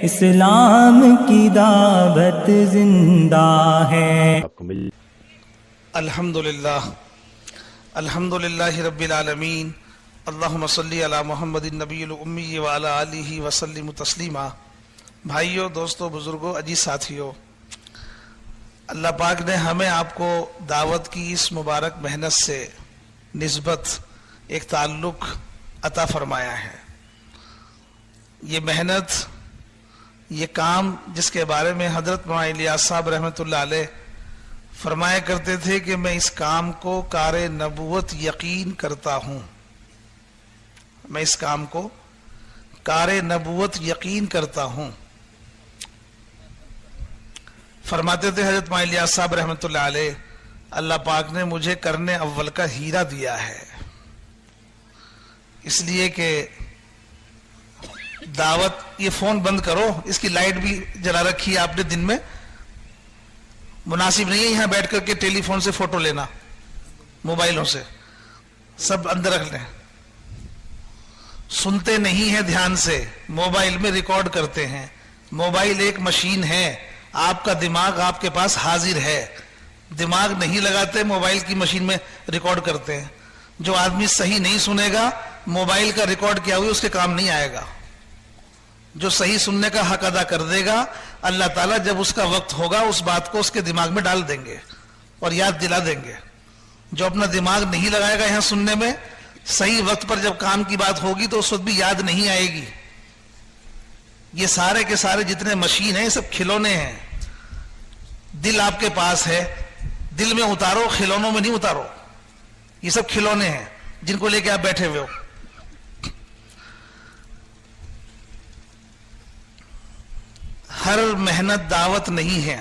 اسلام کی دعوت زندہ ہے۔ الحمدللہ رب العالمین، اللہم صلی علی محمد النبی الامی وعلی آلہ وسلم تسلیما۔ بھائیوں، دوستوں، بزرگوں، عزیز ساتھیوں، اللہ پاک نے ہمیں آپ کو دعوت کی اس مبارک محنت سے نسبت ایک تعلق عطا فرمایا ہے۔ یہ محنت، یہ کام جس کے بارے میں حضرت مولانا الیاس صاحب رحمۃ اللہ علیہ فرمایا کرتے تھے کہ میں اس کام کو کار نبوت یقین کرتا ہوں، میں اس کام کو کار نبوت یقین کرتا ہوں۔ فرماتے تھے حضرت مولانا الیاس صاحب رحمۃ اللہ علیہ، اللہ پاک نے مجھے کرنے اول کا ہیرا دیا ہے، اس لیے کہ دعوت، یہ فون بند کرو، اس کی لائٹ بھی جلا رکھی ہے آپ نے دن میں، مناسب نہیں ہے یہاں بیٹھ کر کے ٹیلی فون سے فوٹو لینا، موبائلوں سے سب اندر رکھ لیں۔ سنتے نہیں ہیں دھیان سے، موبائل میں ریکارڈ کرتے ہیں۔ موبائل ایک مشین ہے، آپ کا دماغ آپ کے پاس حاضر ہے، دماغ نہیں لگاتے، موبائل کی مشین میں ریکارڈ کرتے ہیں۔ جو آدمی صحیح نہیں سنے گا، موبائل کا ریکارڈ کیا ہوئی اس کے کام نہیں آئے گا۔ جو صحیح سننے کا حق ادا کر دے گا، اللہ تعالیٰ جب اس کا وقت ہوگا اس بات کو اس کے دماغ میں ڈال دیں گے اور یاد دلا دیں گے۔ جو اپنا دماغ نہیں لگائے گا یہاں سننے میں، صحیح وقت پر جب کام کی بات ہوگی تو اس وقت بھی یاد نہیں آئے گی۔ یہ سارے کے سارے جتنے مشین ہیں یہ سب کھلونے ہیں۔ دل آپ کے پاس ہے، دل میں اتارو، کھلونوں میں نہیں اتارو۔ یہ سب کھلونے ہیں جن کو لے کے آپ بیٹھے ہوئے ہو۔ ہر محنت دعوت نہیں ہے،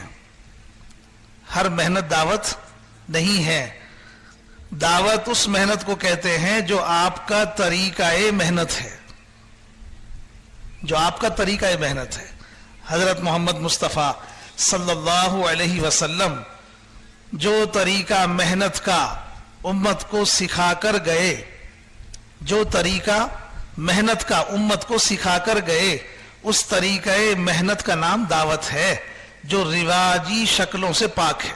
ہر محنت دعوت نہیں ہے۔ دعوت اس محنت کو کہتے ہیں جو آپ کا طریقہ محنت ہے، جو آپ کا طریقہ محنت ہے۔ حضرت محمد مصطفیٰ صلی اللہ علیہ وسلم جو طریقہ محنت کا امت کو سکھا کر گئے، جو طریقہ محنت کا امت کو سکھا کر گئے، اس طریقہ محنت کا نام دعوت ہے، جو رواجی شکلوں سے پاک ہے،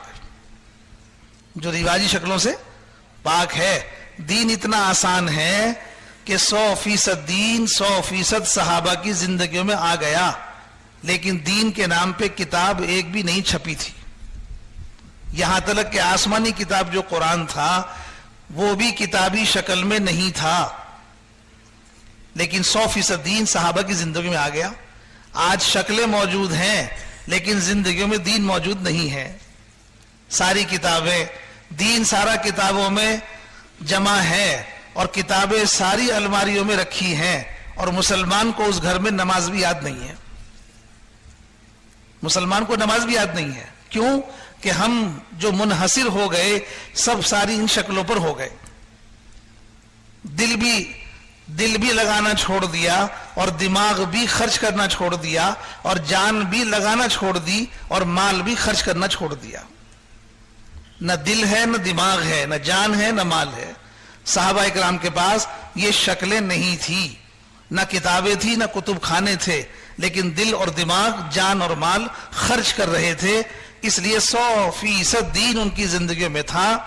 جو رواجی شکلوں سے پاک ہے۔ دین اتنا آسان ہے کہ 100% دین 100% صحابہ کی زندگیوں میں آ گیا، لیکن دین کے نام پہ کتاب ایک بھی نہیں چھپی تھی۔ یہاں تک کہ آسمانی کتاب جو قرآن تھا وہ بھی کتابی شکل میں نہیں تھا، لیکن 100% دین صحابہ کی زندگی میں آ گیا۔ آج شکلیں موجود ہیں لیکن زندگیوں میں دین موجود نہیں ہے۔ ساری کتابیں، دین سارا کتابوں میں جمع ہے، اور کتابیں ساری الماریوں میں رکھی ہیں، اور مسلمان کو اس گھر میں نماز بھی یاد نہیں ہے۔ مسلمان کو نماز بھی یاد نہیں ہے۔ کیوں؟ کہ ہم جو منحصر ہو گئے سب ساری ان شکلوں پر ہو گئے۔ دل بھی لگانا چھوڑ دیا، اور دماغ بھی خرچ کرنا چھوڑ دیا، اور جان بھی لگانا چھوڑ دی، اور مال بھی خرچ کرنا چھوڑ دیا۔ نہ دل ہے، نہ دماغ ہے، نہ جان ہے، نہ مال ہے۔ صحابہ اکرام کے پاس یہ شکلیں نہیں تھی، نہ کتابیں تھی، نہ کتب خانے تھے، لیکن دل اور دماغ، جان اور مال خرچ کر رہے تھے۔ اس لیے 100% دین ان کی زندگیوں میں تھا۔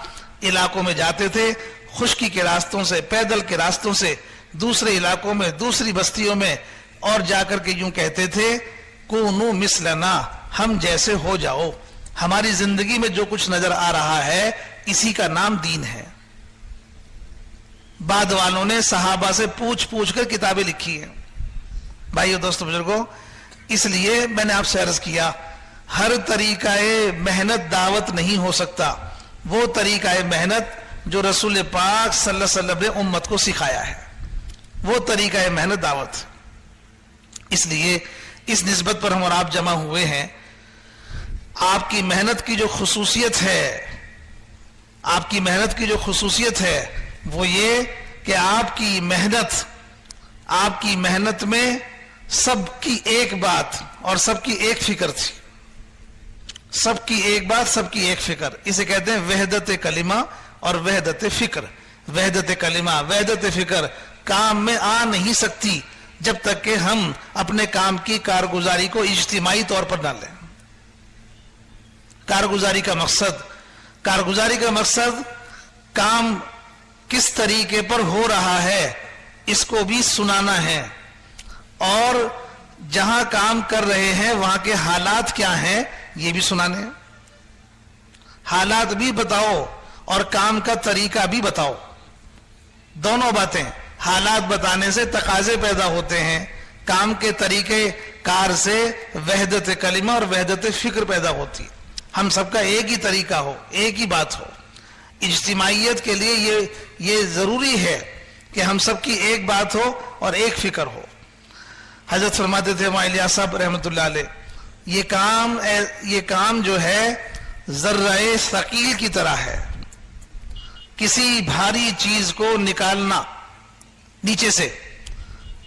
علاقوں میں جاتے تھے، خشکی کے راستوں سے، پیدل کے راستوں سے، دوسرے علاقوں میں، دوسری بستیوں میں، اور جا کر کے یوں کہتے تھے، کونو مثلنا، ہم جیسے ہو جاؤ۔ ہماری زندگی میں جو کچھ نظر آ رہا ہے اسی کا نام دین ہے۔ بعد والوں نے صحابہ سے پوچھ کر کتابیں لکھی ہیں۔ بھائیو، دوستو، بزرگوں، اس لیے میں نے آپ سے عرض کیا، ہر طریقہ محنت دعوت نہیں ہو سکتا۔ وہ طریقہ محنت جو رسول پاک صلی اللہ علیہ وسلم نے امت کو سکھایا ہے، وہ طریقہ محنت دعوت۔ اس لیے اس نسبت پر ہم اور آپ جمع ہوئے ہیں۔ آپ کی محنت کی جو خصوصیت ہے، آپ کی محنت کی جو خصوصیت ہے وہ یہ کہ آپ کی محنت میں سب کی ایک بات اور سب کی ایک فکر تھی۔ سب کی ایک بات، سب کی ایک فکر، اسے کہتے ہیں وحدت کلمہ اور وحدت فکر۔ وحدت کلمہ، وحدت فکر کام میں آ نہیں سکتی جب تک کہ ہم اپنے کام کی کارگزاری کو اجتماعی طور پر نہ لیں۔ کارگزاری کا مقصد کام کس طریقے پر ہو رہا ہے اس کو بھی سنانا ہے، اور جہاں کام کر رہے ہیں وہاں کے حالات کیا ہیں یہ بھی سنانے ہیں۔ حالات بھی بتاؤ اور کام کا طریقہ بھی بتاؤ، دونوں باتیں۔ حالات بتانے سے تقاضے پیدا ہوتے ہیں، کام کے طریقے کار سے وحدت کلمہ اور وحدت فکر پیدا ہوتی ہے۔ ہم سب کا ایک ہی طریقہ ہو، ایک ہی بات ہو۔ اجتماعیت کے لیے یہ ضروری ہے کہ ہم سب کی ایک بات ہو اور ایک فکر ہو۔ حضرت فرماتے تھے مولانا الیاس صاحب رحمۃ اللہ علیہ، یہ کام جو ہے ذرہ ثقیل کی طرح ہے۔ کسی بھاری چیز کو نکالنا نیچے سے،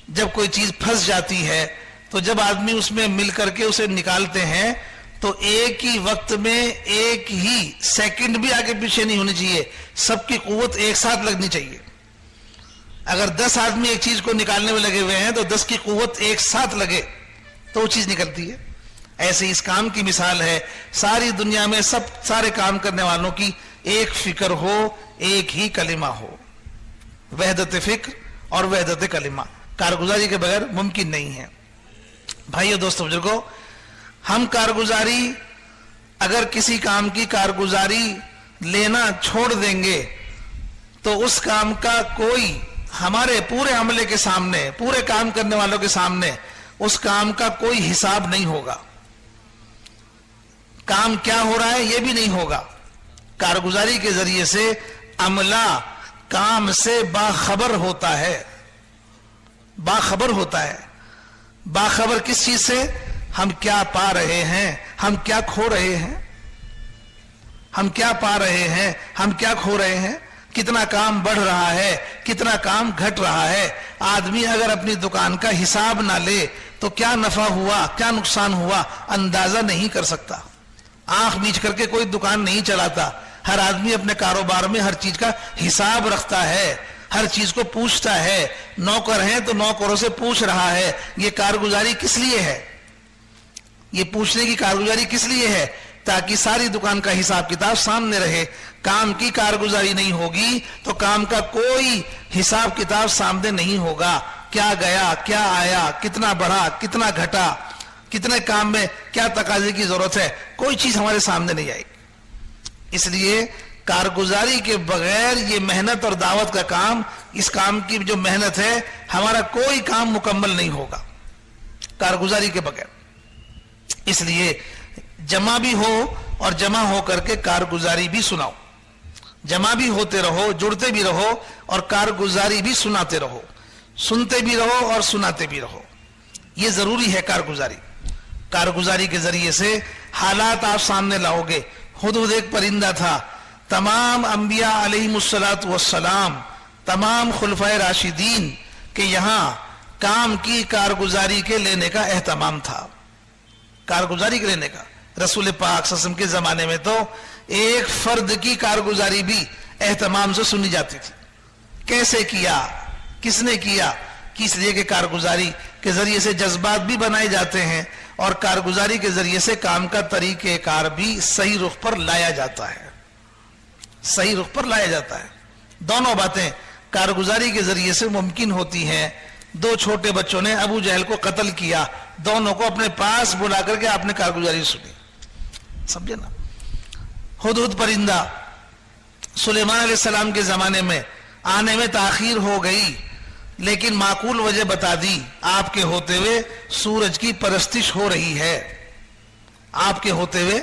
جب کوئی چیز پھنس جاتی ہے تو جب آدمی اس میں مل کر کے اسے نکالتے ہیں تو ایک ہی وقت میں ایک ہی سیکنڈ بھی آگے پیچھے نہیں ہونی چاہیے، سب کی قوت ایک ساتھ لگنی چاہیے۔ اگر 10 آدمی ایک چیز کو نکالنے میں لگے ہوئے ہیں تو 10 کی قوت ایک ساتھ لگے تو وہ چیز نکلتی ہے۔ ایسے اس کام کی مثال ہے، ساری دنیا میں سارے کام کرنے والوں کی ایک فکر ہو، ایک ہی کلمہ ہو، وحدت فکر اور وحدت کلمہ کارگزاری کے بغیر ممکن نہیں ہے۔ بھائیو دوستو بزرگو، ہم کارگزاری، اگر کسی کام کی کارگزاری لینا چھوڑ دیں گے تو اس کام کا کوئی ہمارے پورے عملے کے سامنے، پورے کام کرنے والوں کے سامنے اس کام کا کوئی حساب نہیں ہوگا۔ کام کیا ہو رہا ہے یہ بھی نہیں ہوگا۔ کارگزاری کے ذریعے سے عملہ کام سے باخبر ہوتا ہے، باخبر ہوتا ہے۔ باخبر کس چیز سے؟ ہم کیا پا رہے ہیں، ہم کیا کھو رہے ہیں، ہم کیا پا رہے ہیں، ہم کیا کھو رہے ہیں، کتنا کام بڑھ رہا ہے، کتنا کام گھٹ رہا ہے۔ آدمی اگر اپنی دکان کا حساب نہ لے تو کیا نفع ہوا، کیا نقصان ہوا، اندازہ نہیں کر سکتا۔ آنکھ میچ کر کے کوئی دکان نہیں چلاتا۔ ہر آدمی اپنے کاروبار میں ہر چیز کا حساب رکھتا ہے، ہر چیز کو پوچھتا ہے۔ نوکر ہیں تو نوکروں سے پوچھ رہا ہے۔ یہ کارگزاری کس لیے ہے؟ یہ پوچھنے کی کارگزاری کس لیے ہے؟ تاکہ ساری دکان کا حساب کتاب سامنے رہے۔ کام کی کارگزاری نہیں ہوگی تو کام کا کوئی حساب کتاب سامنے نہیں ہوگا۔ کیا گیا، کیا آیا، کتنا بڑھا، کتنا گھٹا، کتنے کام میں کیا تقاضے کی ضرورت ہے، کوئی چیز ہمارے سامنے نہیں آئے گی۔ اس لیے کارگزاری کے بغیر یہ محنت اور دعوت کا کام، اس کام کی جو محنت ہے، ہمارا کوئی کام مکمل نہیں ہوگا کارگزاری کے بغیر۔ اس لیے جمع بھی ہو اور جمع ہو کر کے کارگزاری بھی سناؤ، جمع بھی ہوتے رہو، جڑتے بھی رہو اور کارگزاری بھی سناتے رہو، سنتے بھی رہو اور سناتے بھی رہو۔ یہ ضروری ہے کارگزاری۔ کارگزاری کے ذریعے سے حالات آپ سامنے لاؤ گے۔ ہدہد ایک پرندہ تھا، تمام انبیاء علیہم السلام، تمام خلفائے راشدین کے یہاں کام کی کارگزاری کے لینے کا اہتمام تھا، کارگزاری کے لینے کا۔ رسول پاک صلی اللہ علیہ وسلم کے زمانے میں تو ایک فرد کی کارگزاری بھی اہتمام سے سنی جاتی تھی۔ کیسے کیا، کس نے کیا؟ اس لیے کہ کارگزاری کے ذریعے سے جذبات بھی بنائے جاتے ہیں اور کارگزاری کے ذریعے سے کام کا طریقہ کار بھی صحیح رخ پر لایا جاتا ہے، صحیح رخ پر لایا جاتا ہے۔ دونوں باتیں کارگزاری کے ذریعے سے ممکن ہوتی ہیں۔ 2 چھوٹے بچوں نے ابو جہل کو قتل کیا، دونوں کو اپنے پاس بلا کر کے آپ نے کارگزاری سنی، سمجھے نا۔ ہدہد پرندہ سلیمان علیہ السلام کے زمانے میں آنے میں تاخیر ہو گئی، لیکن معقول وجہ بتا دی، آپ کے ہوتے ہوئے سورج کی پرستش ہو رہی ہے، آپ کے ہوتے ہوئے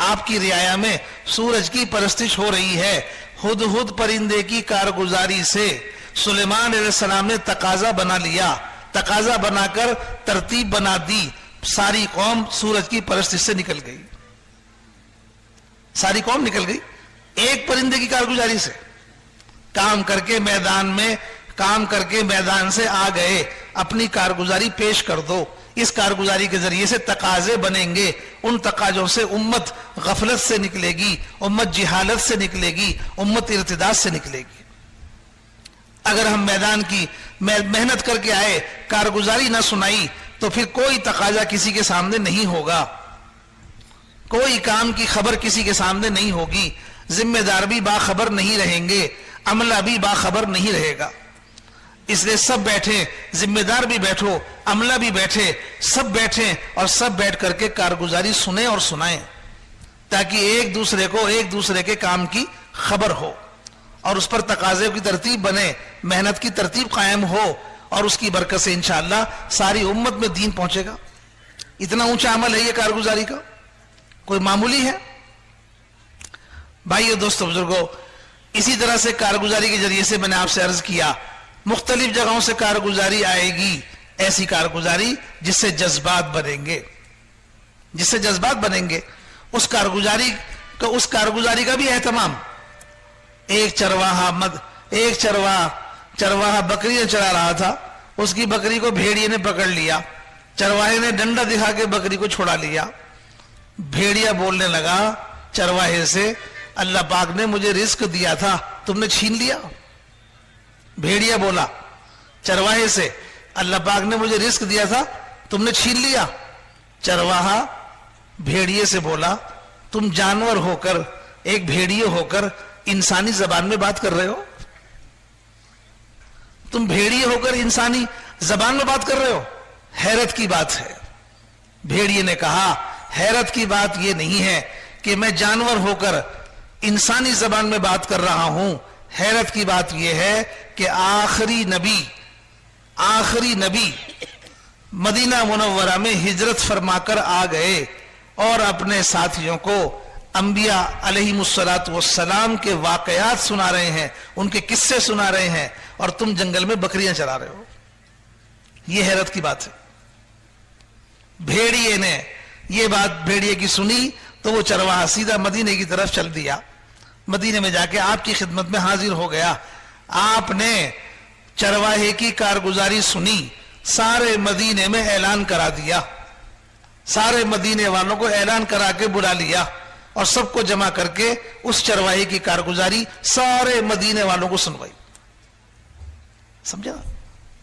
آپ کی رعایا میں سورج کی پرستش ہو رہی ہے۔ ہدہد پرندے کی کارگزاری سے سلیمان علیہ السلام نے تقاضا بنا لیا، تقاضا بنا کر ترتیب بنا دی، ساری قوم سورج کی پرستش سے نکل گئی، ساری قوم نکل گئی ایک پرندے کی کارگزاری سے۔ کام کر کے میدان میں، کام کر کے میدان سے آ گئے، اپنی کارگزاری پیش کر دو۔ اس کارگزاری کے ذریعے سے تقاضے بنیں گے، ان تقاضوں سے امت غفلت سے نکلے گی، امت جہالت سے نکلے گی، امت ارتداد سے نکلے گی۔ اگر ہم میدان کی محنت کر کے آئے، کارگزاری نہ سنائی، تو پھر کوئی تقاضا کسی کے سامنے نہیں ہوگا، کوئی کام کی خبر کسی کے سامنے نہیں ہوگی، ذمہ دار بھی باخبر نہیں رہیں گے، عملہ بھی باخبر نہیں رہے گا۔ اس لیے سب بیٹھے، ذمہ دار بھی بیٹھو، عملہ بھی بیٹھے، سب بیٹھیں اور سب بیٹھ کر کے کارگزاری سنیں اور سنائیں، تاکہ ایک دوسرے کو ایک دوسرے کے کام کی خبر ہو اور اس پر تقاضے کی ترتیب بنے، محنت کی ترتیب قائم ہو، اور اس کی برکت سے انشاءاللہ ساری امت میں دین پہنچے گا۔ اتنا اونچا عمل ہے یہ کارگزاری کا، کوئی معمولی ہے؟ بھائیو، دوستو، بزرگوں، اسی طرح سے کارگزاری کے ذریعے سے میں نے آپ سے عرض کیا، مختلف جگہوں سے کارگزاری آئے گی، ایسی کارگزاری جس سے جذبات بنیں گے، جس سے جذبات بنیں گے، اس کارگزاری کا بھی اہتمام۔ ایک چرواہا بکریاں چرا رہا تھا، اس کی بکری کو بھیڑیے نے پکڑ لیا، چرواہے نے ڈنڈا دکھا کے بکری کو چھڑا لیا۔ بھیڑیا بولنے لگا چرواہے سے، اللہ پاک نے مجھے رزق دیا تھا، تم نے چھین لیا۔ بھیڑیا بولا چرواہے سے، اللہ پاک نے مجھے رزق دیا تھا، تم نے چھین لیا۔ چرواہا بھیڑیے سے بولا، تم جانور ہو کر، ایک بھیڑیے ہو کر انسانی زبان میں بات کر رہے ہو، تم بھیڑیے ہو کر انسانی زبان میں بات کر رہے ہو، حیرت کی بات ہے۔ بھیڑیے نے کہا، حیرت کی بات یہ نہیں ہے کہ میں جانور ہو کر انسانی زبان میں بات کر رہا ہوں، حیرت کی بات یہ ہے کہ آخری نبی مدینہ منورہ میں ہجرت فرما کر آ گئے اور اپنے ساتھیوں کو انبیاء علیہم الصلاۃ والسلام کے واقعات سنا رہے ہیں، ان کے قصے سنا رہے ہیں، اور تم جنگل میں بکریاں چرا رہے ہو۔ یہ حیرت کی بات ہے۔ بھیڑیے نے یہ بات بھیڑیے کی سنی تو وہ چرواہا سیدھا مدینے کی طرف چل دیا، مدینے میں جا کے آپ کی خدمت میں حاضر ہو گیا۔ آپ نے چرواہے کی کارگزاری سنی، سارے مدینے میں اعلان کرا دیا، سارے مدینے والوں کو اعلان کرا کے بلا لیا اور سب کو جمع کر کے اس چرواہے کی کارگزاری سارے مدینے والوں کو سنوائی۔ سمجھا؟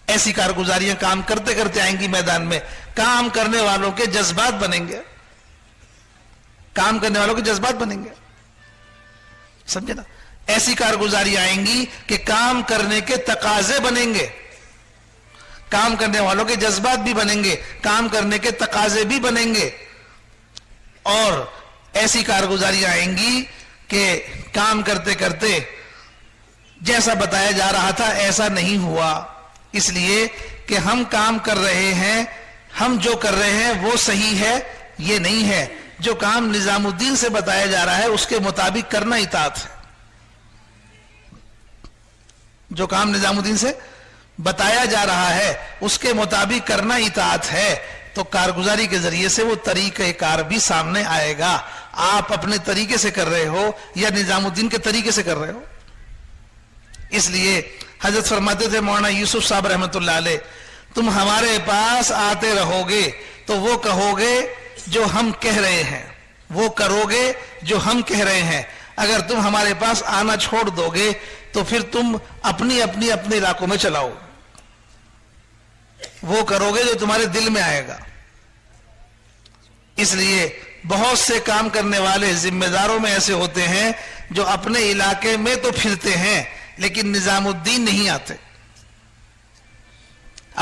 ایسی کارگزاریاں کام کرتے کرتے آئیں گی میدان میں، کام کرنے والوں کے جذبات بنیں گے، کام کرنے والوں کے جذبات بنیں گے، سمجھے نا؟ ایسی کارگزاری آئیں گی کہ کام کرنے کے تقاضے بنیں گے، کام کرنے والوں کے جذبات بھی بنیں گے، کام کرنے کے تقاضے بھی بنیں گے، اور ایسی کارگزاری آئیں گی کہ کام کرتے کرتے جیسا بتایا جا رہا تھا ایسا نہیں ہوا، اس لیے کہ ہم کام کر رہے ہیں، ہم جو کر رہے ہیں وہ صحیح ہے، یہ نہیں ہے، جو کام نظام الدین سے بتایا جا رہا ہے اس کے مطابق کرنا اطاعت ہے، جو کام نظام الدین سے بتایا جا رہا ہے اس کے مطابق کرنا اطاعت ہے، تو کارگزاری کے ذریعے سے وہ طریقہ کار بھی سامنے آئے گا، آپ اپنے طریقے سے کر رہے ہو یا نظام الدین کے طریقے سے کر رہے ہو۔ اس لیے حضرت فرماتے تھے مولانا یوسف صاحب رحمۃ اللہ علیہ، تم ہمارے پاس آتے رہو گے تو وہ کہو گے جو ہم کہہ رہے ہیں، وہ کرو گے جو ہم کہہ رہے ہیں، اگر تم ہمارے پاس آنا چھوڑ دو گے تو پھر تم اپنے علاقوں میں چلاؤ، وہ کرو گے جو تمہارے دل میں آئے گا۔ اس لیے بہت سے کام کرنے والے ذمہ داروں میں ایسے ہوتے ہیں جو اپنے علاقے میں تو پھرتے ہیں لیکن نظام الدین نہیں آتے،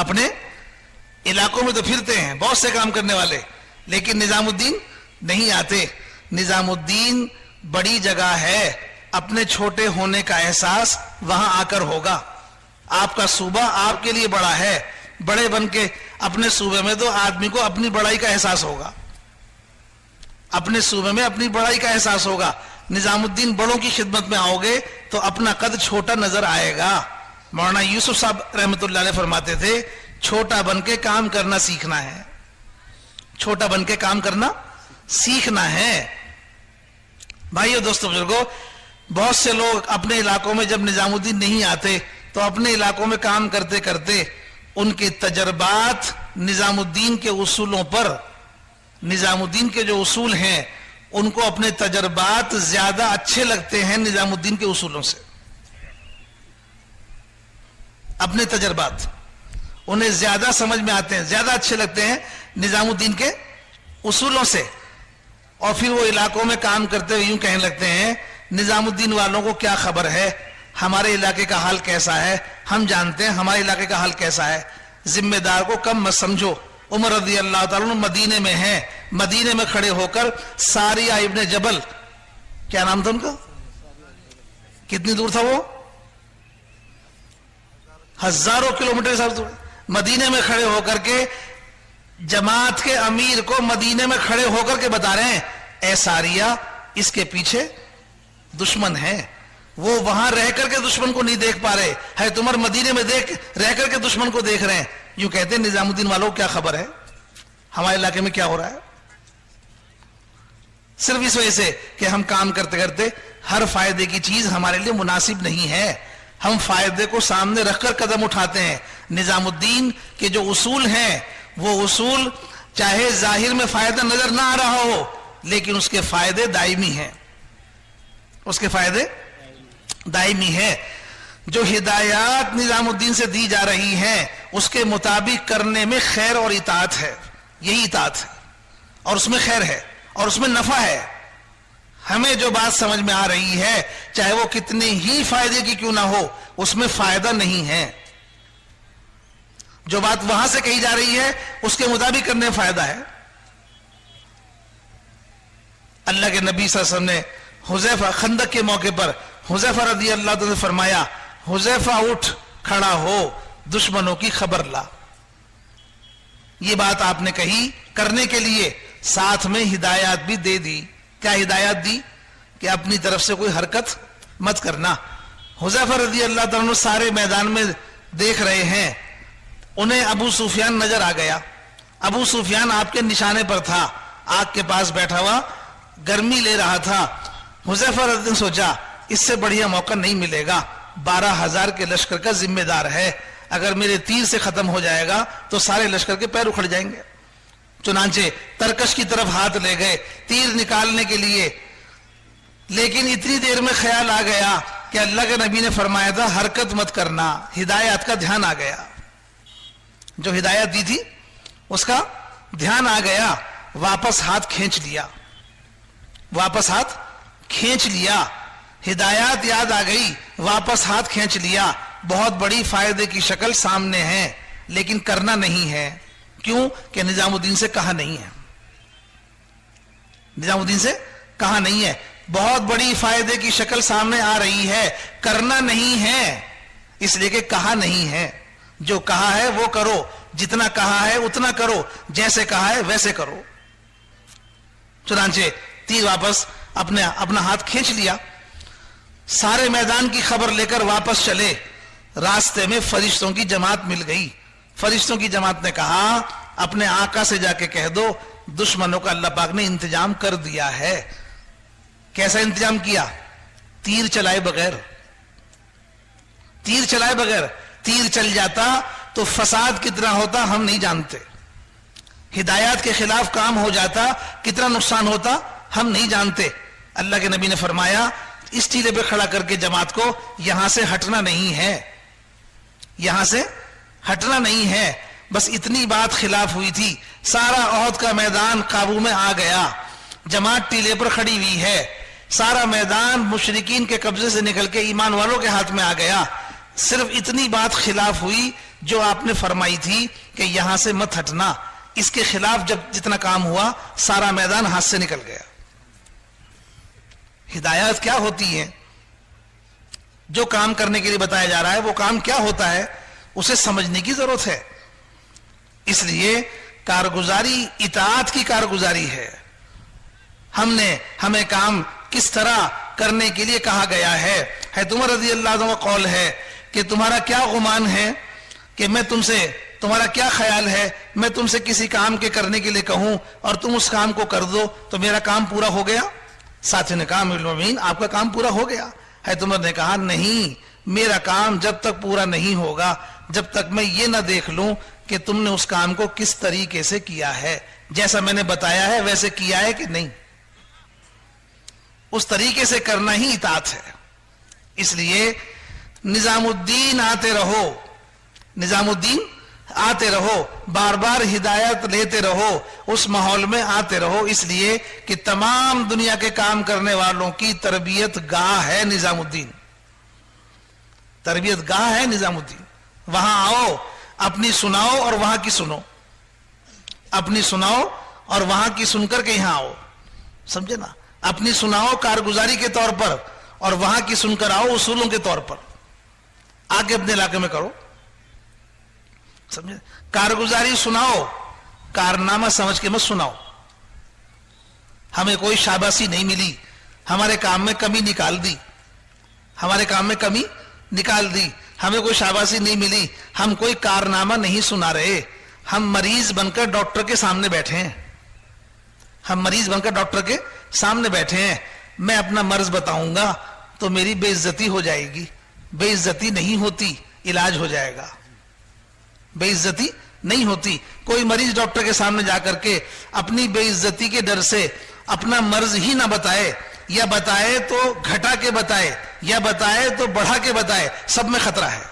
اپنے علاقوں میں تو پھرتے ہیں بہت سے کام کرنے والے، لیکن نظام الدین نہیں آتے۔ نظام الدین بڑی جگہ ہے، اپنے چھوٹے ہونے کا احساس وہاں آ کر ہوگا۔ آپ کا صوبہ آپ کے لیے بڑا ہے، بڑے بن کے اپنے صوبے میں تو آدمی کو اپنی بڑائی کا احساس ہوگا، اپنے صوبے میں اپنی بڑائی کا احساس ہوگا۔ نظام الدین بڑوں کی خدمت میں آؤ گے تو اپنا قد چھوٹا نظر آئے گا۔ مولانا یوسف صاحب رحمۃ اللہ علیہ فرماتے تھے چھوٹا بن کے کام کرنا سیکھنا ہے، چھوٹا بن کے کام کرنا سیکھنا ہے۔ بھائیو دوستو بزرگوں، بہت سے لوگ اپنے علاقوں میں جب نظام الدین نہیں آتے تو اپنے علاقوں میں کام کرتے کرتے ان کے تجربات نظام الدین کے اصولوں پر، نظام الدین کے جو اصول ہیں ان کو اپنے تجربات زیادہ اچھے لگتے ہیں نظام الدین کے اصولوں سے۔ اپنے تجربات انہیں زیادہ سمجھ میں آتے ہیں, زیادہ اچھے لگتے ہیں نظام الدین کے اصولوں سے, اور پھر وہ علاقوں میں کام کرتے ہوئے یوں کہنے لگتے ہیں نظام الدین والوں کو کیا خبر ہے, ہمارے علاقے کا حال کیسا ہے, ہم جانتے ہیں ہمارے علاقے کا حال کیسا ہے, ذمہ دار کو کم مت سمجھو. عمر رضی اللہ تعالیٰ مدینے میں ہیں, مدینے میں کھڑے ہو کر ساریہ ابن جبل, کیا نام تھا ان کا, کتنی دور تھا وہ, ہزاروں کلومیٹر صاحب, مدینے میں کھڑے ہو کر کے جماعت کے امیر کو مدینے میں کھڑے ہو کر کے بتا رہے ہیں اے ساریہ اس کے پیچھے دشمن ہے, وہ وہاں رہ کر کے دشمن کو نہیں دیکھ پا رہے ہے, تمہر مدینے میں رہ کر کے دشمن کو دیکھ رہے ہیں. یوں کہتے ہیں نظام الدین والوں کو کیا خبر ہے ہمارے علاقے میں کیا ہو رہا ہے, صرف اس وجہ سے کہ ہم کام کرتے کرتے ہر فائدے کی چیز ہمارے لیے مناسب نہیں ہے, ہم فائدے کو سامنے رکھ کر قدم اٹھاتے ہیں. نظام الدین کے جو اصول ہیں وہ اصول چاہے ظاہر میں فائدہ نظر نہ آ رہا ہو لیکن اس کے فائدے دائمی ہیں, اس کے فائدے دائمی ہیں. جو ہدایات نظام الدین سے دی جا رہی ہیں اس کے مطابق کرنے میں خیر اور اطاعت ہے, یہی اطاعت ہے اور اس میں خیر ہے اور اس میں نفع ہے. ہمیں جو بات سمجھ میں آ رہی ہے چاہے وہ کتنے ہی فائدے کی کیوں نہ ہو اس میں فائدہ نہیں ہے, جو بات وہاں سے کہی جا رہی ہے اس کے مطابق کرنے میں فائدہ ہے. اللہ کے نبی صلی اللہ علیہ وسلم نے حذیفہ خندق کے موقع پر حذیفہ رضی اللہ عنہ نے فرمایا حذیفہ اٹھ کھڑا ہو دشمنوں کی خبر لا. یہ بات آپ نے کہی کرنے کے لیے ساتھ میں ہدایات بھی دے دی. کیا ہدایات دی کہ اپنی طرف سے کوئی حرکت مت کرنا. حذیفہ رضی اللہ عنہ سارے میدان میں دیکھ رہے ہیں, انہیں ابو سفیان نظر آ گیا. ابو سفیان آپ کے نشانے پر تھا, آگ کے پاس بیٹھا ہوا گرمی لے رہا تھا. حذیفہ رضی اللہ نے سوچا اس سے بڑھیا موقع نہیں ملے گا, 12,000 کے لشکر کا ذمہ دار ہے, اگر میرے تیر سے ختم ہو جائے گا تو سارے لشکر کے پیر اکھڑ جائیں گے. چنانچہ ترکش کی طرف ہاتھ لے گئے تیر نکالنے کے لیے, لیکن اتنی دیر میں خیال آ گیا کہ اللہ کے نبی نے فرمایا تھا حرکت مت کرنا, ہدایات کا دھیان آ گیا, جو ہدایت دی تھی اس کا دھیان آ گیا, واپس ہاتھ کھینچ لیا, واپس ہاتھ کھینچ لیا, ہدایات یاد آ گئی, واپس ہاتھ کھینچ لیا. بہت بڑی فائدے کی شکل سامنے ہے لیکن کرنا نہیں ہے. کیوں کہ نظام الدین سے کہا نہیں ہے, نظام الدین سے کہا نہیں ہے. بہت بڑی فائدے کی شکل سامنے آ رہی ہے, کرنا نہیں ہے اس لیے کہ کہا نہیں ہے. جو کہا ہے وہ کرو, جتنا کہا ہے اتنا کرو, جیسے کہا ہے ویسے کرو. چنانچہ تیر واپس اپنا ہاتھ کھینچ لیا, سارے میدان کی خبر لے کر واپس چلے. راستے میں فرشتوں کی جماعت مل گئی. فرشتوں کی جماعت نے کہا اپنے آقا سے جا کے کہہ دو دشمنوں کا اللہ پاک نے انتظام کر دیا ہے. کیسا انتظام کیا؟ تیر چلائے بغیر, تیر چلائے بغیر. تیر چل جاتا تو فساد کتنا ہوتا ہم نہیں جانتے, ہدایات کے خلاف کام ہو جاتا کتنا نقصان ہوتا ہم نہیں جانتے. اللہ کے نبی نے فرمایا اس ٹیلے پہ کھڑا کر کے جماعت کو یہاں سے ہٹنا نہیں ہے, یہاں سے ہٹنا نہیں ہے. بس اتنی بات خلاف ہوئی تھی, سارا احد کا میدان قابو میں آ گیا, جماعت ٹیلے پر کھڑی ہوئی ہے, سارا میدان مشرکین کے قبضے سے نکل کے ایمان والوں کے ہاتھ میں آ گیا. صرف اتنی بات خلاف ہوئی جو آپ نے فرمائی تھی کہ یہاں سے مت ہٹنا, اس کے خلاف جب جتنا کام ہوا سارا میدان ہاتھ سے نکل گیا. ہدایات کیا ہوتی ہیں, جو کام کرنے کے لیے بتایا جا رہا ہے وہ کام کیا ہوتا ہے اسے سمجھنے کی ضرورت ہے. اس لیے کارگزاری اطاعت کی کارگزاری ہے. ہمیں کام کس طرح کرنے کے لیے کہا گیا ہے. عمر رضی اللہ عنہ کا قول ہے کہ تمہارا کیا گمان ہے کہ میں تم سے, تمہارا کیا خیال ہے میں تم سے کسی کام کے کرنے کے لیے کہوں اور تم اس کام کو کر دو تو میرا کام پورا ہو گیا؟ ساتھی نے کہا امیر المومنین آپ کا کام پورا ہو گیا. عمر نے کہا نہیں, میرا کام جب تک پورا نہیں ہوگا جب تک میں یہ نہ دیکھ لوں کہ تم نے اس کام کو کس طریقے سے کیا ہے, جیسا میں نے بتایا ہے ویسے کیا ہے کہ نہیں. اس طریقے سے کرنا ہی اطاعت ہے. اس لیے نظام الدین آتے رہو, نظام الدین آتے رہو، بار بار ہدایت لیتے رہو، اس ماحول میں آتے رہو، اس لیے کہ تمام دنیا کے کام کرنے والوں کی تربیت گاہ ہے نظام الدین، تربیت گاہ ہے نظام الدین۔ وہاں آؤ، اپنی سناؤ اور وہاں کی سنو، اپنی سناؤ اور وہاں کی سن کر کے یہاں آؤ، سمجھے نا؟ اپنی سناؤ کارگزاری کے طور پر اور وہاں کی سن کر آؤ اصولوں کے طور پر، آگے اپنے علاقے میں کرو، سمجھے؟ کارگزاری سناؤ، کارنامہ سمجھ کے مت سناؤ۔ ہمیں کوئی شاباشی نہیں ملی، ہمارے کام میں کمی نکال دی، ہمارے کام میں کمی نکال دی، ہمیں کوئی شاباشی نہیں ملی، ہم کوئی کارنامہ نہیں سنا رہے، ہم مریض بن کر ڈاکٹر کے سامنے بیٹھے ہیں، ہم مریض بن کر ڈاکٹر کے سامنے بیٹھے ہیں۔ میں اپنا مرض بتاؤں گا تو میری بے عزتی ہو جائے گی، بے عزتی نہیں ہوتی، علاج ہو جائے گا، بے عزتی نہیں ہوتی۔ کوئی مریض ڈاکٹر کے سامنے جا کر کے اپنی بے عزتی کے ڈر سے اپنا مرض ہی نہ بتائے، یا بتائے تو گھٹا کے بتائے، یا بتائے تو بڑھا کے بتائے، سب میں خطرہ ہے،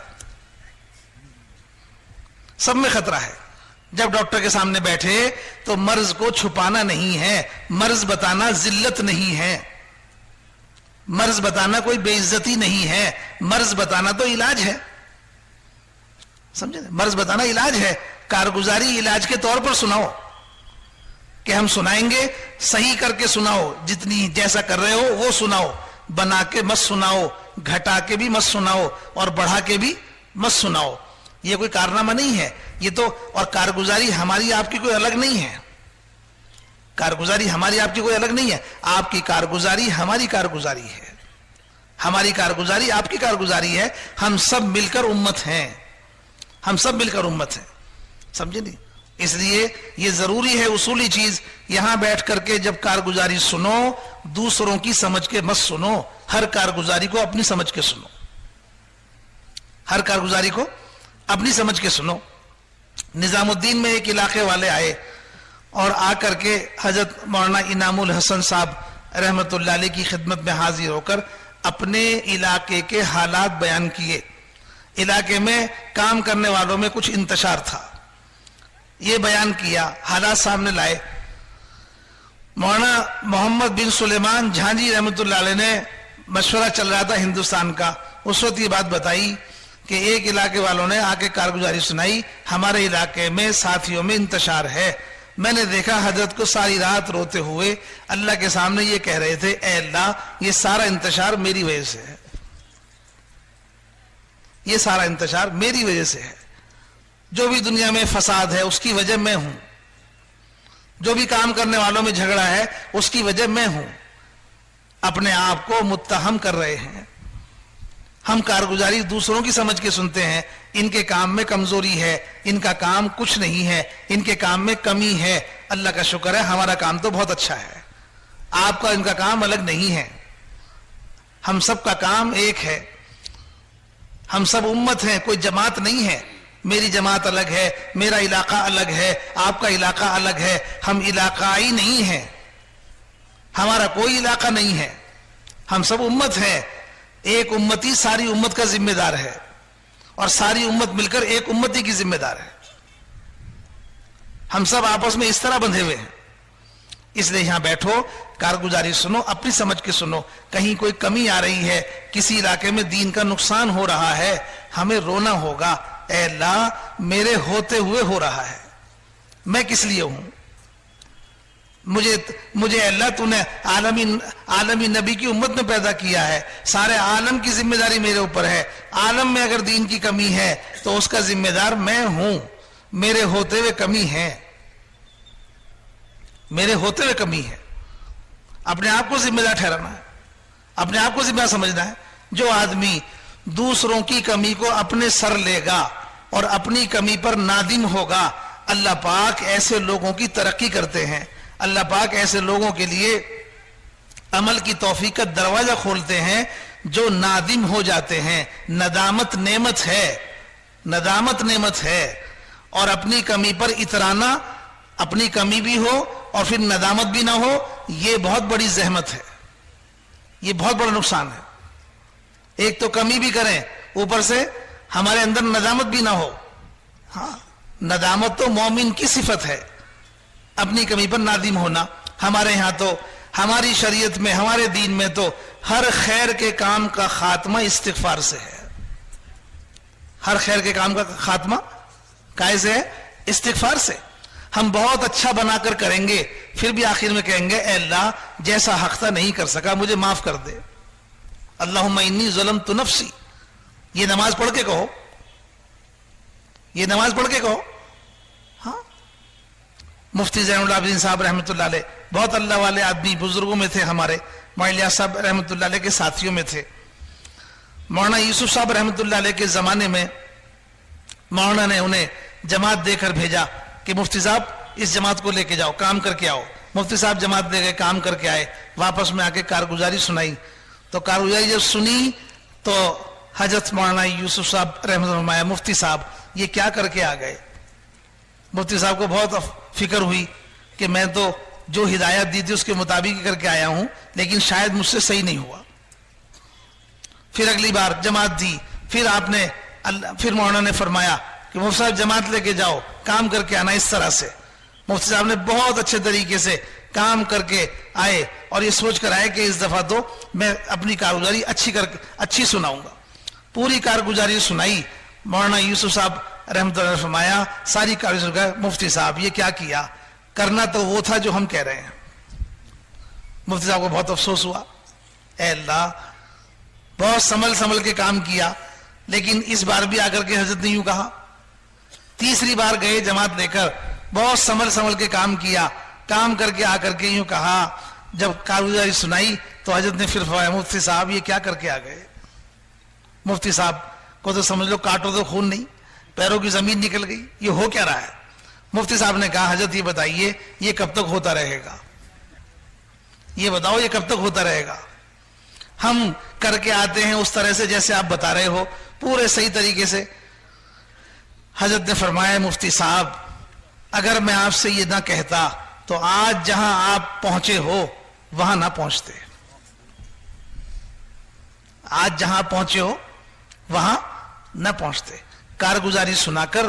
سب میں خطرہ ہے۔ جب ڈاکٹر کے سامنے بیٹھے تو مرض کو چھپانا نہیں ہے، مرض بتانا ذلت نہیں ہے، مرض بتانا کوئی بے عزتی نہیں ہے، مرض بتانا تو علاج ہے، سمجھے؟ مرض بتانا علاج ہے۔ کارگزاری علاج کے طور پر سناؤ، کہ ہم سنائیں گے، صحیح کر کے سناؤ، جتنی جیسا کر رہے ہو وہ سناؤ، بنا کے مت سناؤ، گھٹا کے بھی مت سناؤ اور بڑھا کے بھی مت سناؤ۔ یہ کوئی کارنامہ نہیں ہے، یہ تو، اور کارگزاری ہماری آپ کی کوئی الگ نہیں ہے، کارگزاری ہماری آپ کی کوئی الگ نہیں ہے، آپ کی کارگزاری ہماری کارگزاری ہے، ہماری کارگزاری آپ کی کارگزاری ہے، ہم سب مل کر امت ہیں، ہم سب مل کر امت ہیں، سمجھے نہیں؟ اس لیے یہ ضروری ہے اصولی چیز، یہاں بیٹھ کر کے جب کارگزاری سنو دوسروں کی سمجھ کے مت سنو، ہر کارگزاری کو اپنی سمجھ کے سنو، ہر کارگزاری کو اپنی سمجھ کے سنو۔ نظام الدین میں ایک علاقے والے آئے اور آ کر کے حضرت مولانا انعام الحسن صاحب رحمت اللہ علیہ کی خدمت میں حاضر ہو کر اپنے علاقے کے حالات بیان کیے۔ علاقے میں کام کرنے والوں میں کچھ انتشار تھا، یہ بیان کیا، حالات سامنے لائے۔ مولانا محمد بن سلیمان جھانجی رحمت اللہ علیہ نے مشورہ چل رہا تھا ہندوستان کا، اس وقت یہ بات بتائی کہ ایک علاقے والوں نے آ کے کارگزاری سنائی، ہمارے علاقے میں ساتھیوں میں انتشار ہے۔ میں نے دیکھا حضرت کو ساری رات روتے ہوئے اللہ کے سامنے یہ کہہ رہے تھے، اے اللہ یہ سارا انتشار میری وجہ سے ہے، یہ سارا انتشار میری وجہ سے ہے، جو بھی دنیا میں فساد ہے اس کی وجہ میں ہوں، جو بھی کام کرنے والوں میں جھگڑا ہے اس کی وجہ میں ہوں۔ اپنے آپ کو متہم کر رہے ہیں۔ ہم کارگزاری دوسروں کی سمجھ کے سنتے ہیں، ان کے کام میں کمزوری ہے، ان کا کام کچھ نہیں ہے، ان کے کام میں کمی ہے۔ اللہ کا شکر ہے ہمارا کام تو بہت اچھا ہے، آپ کا ان کا کام الگ نہیں ہے، ہم سب کا کام ایک ہے، ہم سب امت ہیں، کوئی جماعت نہیں ہے، میری جماعت الگ ہے، میرا علاقہ الگ ہے، آپ کا علاقہ الگ ہے، ہم علاقائی نہیں ہیں، ہمارا کوئی علاقہ نہیں ہے، ہم سب امت ہیں۔ ایک امتی ساری امت کا ذمہ دار ہے اور ساری امت مل کر ایک امتی کی ذمہ دار ہے، ہم سب آپس میں اس طرح بندھے ہوئے ہیں۔ اس لیے یہاں بیٹھو، کارگزاری سنو، اپنی سمجھ کے سنو، کہیں کوئی کمی آ رہی ہے، کسی علاقے میں دین کا نقصان ہو رہا ہے، ہمیں رونا ہوگا، اے اللہ میرے ہوتے ہوئے ہو رہا ہے، میں کس لیے ہوں، مجھے اللہ تو نے عالمی نبی کی امت میں پیدا کیا ہے، سارے عالم کی ذمہ داری میرے اوپر ہے، عالم میں اگر دین کی کمی ہے تو اس کا ذمہ دار میں ہوں، میرے ہوتے ہوئے کمی ہے، میرے ہوتے ہوئے کمی ہے۔ اپنے آپ کو ذمہ دار ٹھہرانا ہے، اپنے آپ کو ذمہ دار سمجھنا ہے۔ جو آدمی دوسروں کی کمی کو اپنے سر لے گا اور اپنی کمی پر نادم ہوگا، اللہ پاک ایسے لوگوں کی ترقی کرتے ہیں، اللہ پاک ایسے لوگوں کے لیے عمل کی توفیق کا دروازہ کھولتے ہیں جو نادم ہو جاتے ہیں۔ ندامت نعمت ہے، ندامت نعمت ہے، اور اپنی کمی پر اترانا، اپنی کمی بھی ہو اور پھر ندامت بھی نہ ہو، یہ بہت بڑی زحمت ہے، یہ بہت بڑا نقصان ہے۔ ایک تو کمی بھی کریں، اوپر سے ہمارے اندر ندامت بھی نہ ہو، ہاں ندامت تو مومن کی صفت ہے، اپنی کمی پر نادم ہونا. ہمارے یہاں تو ہماری شریعت میں ہمارے دین میں تو ہر خیر کے کام کا خاتمہ استغفار سے ہے. ہر خیر کے کام کا خاتمہ کائے سے ہے؟ استغفار سے. ہم بہت اچھا بنا کر کریں گے، پھر بھی آخر میں کہیں گے اے اللہ جیسا حق تھا نہیں کر سکا، مجھے معاف کر دے. اللہم انی ظلمت نفسی. یہ نماز پڑھ کے کہو، یہ نماز پڑھ کے کہو. ہاں مفتی زین العابدین صاحب رحمۃ اللہ علیہ بہت اللہ والے آدمی بزرگوں میں تھے، ہمارے مولانا صاحب رحمۃ اللہ علیہ کے ساتھیوں میں تھے. مولانا یوسف صاحب رحمۃ اللہ علیہ کے زمانے میں مولانا نے انہیں جماعت دے کر بھیجا کہ مفتی صاحب اس جماعت کو لے کے جاؤ، کام کر کے آؤ. مفتی صاحب جماعت دے گئے، کام کر کے آئے، واپس میں آ کے کارگزاری سنائی. تو کارگزاری جب سنی تو حضرت مولانا یوسف صاحب رحمۃ اللہ مفتی صاحب یہ کیا کر کے آ گئے. مفتی صاحب کو بہت فکر ہوئی کہ میں تو جو ہدایت دی تھی اس کے مطابق کر کے آیا ہوں، لیکن شاید مجھ سے صحیح نہیں ہوا. پھر اگلی بار جماعت دی، پھر مولانا نے فرمایا کہ مفتی صاحب جماعت لے کے جاؤ، کام کر کے آنا. اس طرح سے مفتی صاحب نے بہت اچھے طریقے سے کام کر کے آئے اور یہ سوچ کر آئے کہ اس دفعہ تو میں اپنی کارگزاری اچھی سناؤں گا. پوری کارگزاری سنائی. مولانا یوسف صاحب رحمۃ اللہ نے فرمایا ساری کارگزاری، مفتی صاحب یہ کیا کیا، کرنا تو وہ تھا جو ہم کہہ رہے ہیں. مفتی صاحب کو بہت افسوس ہوا، اے اللہ بہت سنبھل کے کام کیا، لیکن اس بار بھی آ کر کے حضرت نے یوں کہا. تیسری بار گئے جماعت لے کر، بہت سنبھل کے کام کیا، کام کر کے آ کر کے یوں کہا. جب کارگزاری سنائی تو حضرت نے پھر فرمایا مفتی صاحب یہ کیا کر کے آ گئے. مفتی صاحب کو تو سمجھ لو کاٹو تو خون نہیں، پیروں کی زمین نکل گئی، یہ ہو کیا رہا ہے. مفتی صاحب نے کہا حضرت یہ بتائیے یہ کب تک ہوتا رہے گا، یہ بتاؤ یہ کب تک ہوتا رہے گا. ہم کر کے آتے ہیں اس طرح سے جیسے آپ بتا رہے ہو، پورے صحیح طریقے سے. حضرت نے فرمایا مفتی صاحب اگر میں آپ سے یہ نہ کہتا تو آج جہاں آپ پہنچے ہو وہاں نہ پہنچتے. آج جہاں پہنچے ہو وہاں نہ پہنچتے. کارگزاری سنا کر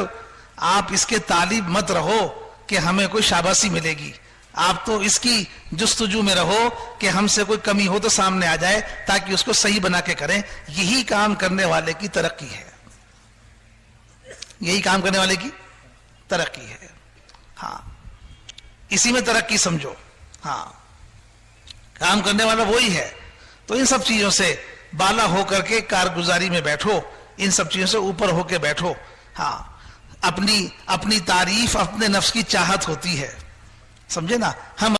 آپ اس کے طالب مت رہو کہ ہمیں کوئی شاباشی ملے گی. آپ تو اس کی جستجو میں رہو کہ ہم سے کوئی کمی ہو تو سامنے آ جائے تاکہ اس کو صحیح بنا کے کریں. یہی کام کرنے والے کی ترقی ہے، یہی کام کرنے والے کی ترقی ہے. ہاں اسی میں ترقی سمجھو. ہاں کام کرنے والا وہی ہے. تو ان سب چیزوں سے بالا ہو کر کے کارگزاری میں بیٹھو، ان سب چیزوں سے اوپر ہو کے بیٹھو. ہاں اپنی تعریف اپنے نفس کی چاہت ہوتی ہے، سمجھے نا. ہم